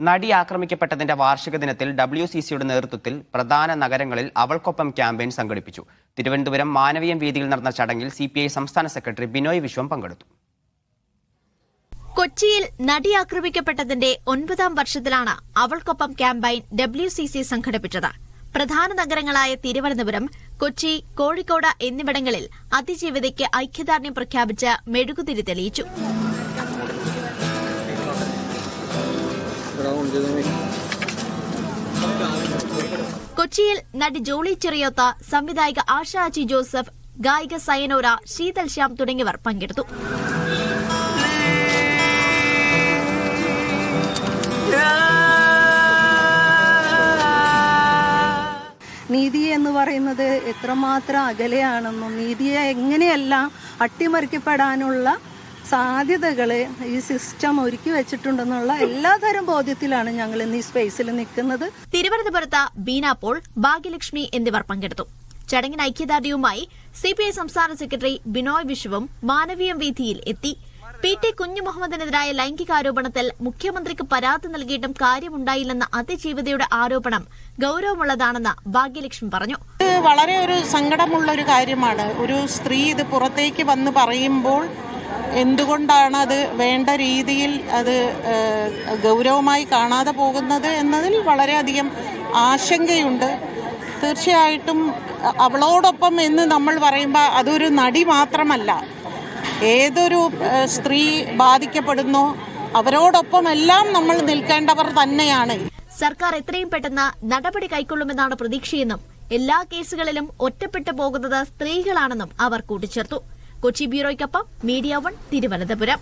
നടി ആക്രമിക്കപ്പെട്ടതിന്റെ വാർഷിക ദിനത്തിൽ WCCയുടെ നേതൃത്വത്തിൽ പ്രധാന നഗരങ്ങളിൽ അവൾക്കൊപ്പം ക്യാമ്പയിൻ സംഘടിപ്പിച്ചു. തിരുവനന്തപുരം മാനവീയം വേദിയിൽ നടന്ന ചടങ്ങിൽ CPI സംസ്ഥാന സെക്രട്ടറി ബിനോയ് വിശ്വം പങ്കെടുത്തു. കൊച്ചിയിൽ നടി ആക്രമിക്കപ്പെട്ടതിന്റെ 9ാം വർഷത്തിലാണ് അവൾക്കൊപ്പം ക്യാമ്പയിൻ WCC സംഘടിപ്പിച്ചത്. പ്രധാന നഗരങ്ങളായ തിരുവനന്തപുരം, കൊച്ചി, കോഴിക്കോട് എന്നിവിടങ്ങളിൽ അതിജീവിതയ്ക്ക് ഐക്യദാർഢ്യം പ്രഖ്യാപിച്ച് മെഴുകുതിരി തെളിയിച്ചു. കൊച്ചിയിൽ നടി ജോളി ചെറിയോത്ത, സംവിധായിക ആശ അജി ജോസഫ്, ഗായിക സയനോര, ശീതൽ ശ്യാം തുടങ്ങിയവർ പങ്കെടുത്തു. നീതി എന്ന് പറയുന്നത് എത്രമാത്രം അകലെയാണെന്നും നീതിയെ എങ്ങനെയെല്ലാം അട്ടിമറിക്കപ്പെടാനുള്ള സാധ്യതകൾ ഈ സിസ്റ്റം ഒരുക്കി വെച്ചിട്ടുണ്ടെന്നുള്ള എല്ലാതരം ബോധ്യത്തിലാണ് ഞങ്ങൾ ഇന്ന് ഈ സ്പേസിൽ നിൽക്കുന്നത്. തിരുവനന്തപുരത്ത് ബീന പോൾ, ഭാഗ്യലക്ഷ്മി എന്നിവർ പങ്കെടുത്തു. ചടങ്ങിന് ഐക്യദാർഢ്യവുമായി CPI സംസ്ഥാന സെക്രട്ടറി ബിനോയ് വിശ്വവും മാനവീയം വേദിയിൽ എത്തി. PT കുഞ്ഞുമുഹമ്മദിനെതിരായ ലൈംഗികാരോപണത്തിൽ മുഖ്യമന്ത്രിക്ക് പരാതി നൽകിയിട്ടും കാര്യമുണ്ടായില്ലെന്ന അതിജീവിതയുടെ ആരോപണം ഗൌരവമുള്ളതാണെന്ന് ഭാഗ്യലക്ഷ്മി പറഞ്ഞു. വളരെ ഒരു സങ്കടമുള്ള ഒരു കാര്യമാണ്. ഒരു സ്ത്രീ ഇത് പുറത്തേക്ക് വന്ന് പറയുമ്പോൾ എന്തുകൊണ്ടാണ് അത് വേണ്ട രീതിയിൽ അത് ഗൗരവമായി കാണാതെ പോകുന്നത് എന്നതിൽ വളരെയധികം ആശങ്കയുണ്ട്. തീർച്ചയായിട്ടും അവളോടൊപ്പം എന്ന് നമ്മൾ പറയുമ്പോൾ അതൊരു നടി മാത്രമല്ല, ഏതൊരു സ്ത്രീ ബാധിക്കപ്പെടുന്നോ അവരോടൊപ്പം എല്ലാം നമ്മൾ നിൽക്കേണ്ടവർ തന്നെയാണ്. സർക്കാർ എത്രയും പെട്ടെന്ന് നടപടി കൈക്കൊള്ളുമെന്നാണ് പ്രതീക്ഷയെന്നും എല്ലാ കേസുകളിലും ഒറ്റപ്പെട്ടു പോകുന്നത് സ്ത്രീകളാണെന്നും അവർ കൂട്ടിച്ചേർത്തു. കൊച്ചി ബ്യൂറോയ്ക്കൊപ്പം മീഡിയ 1 തിരുവനന്തപുരം.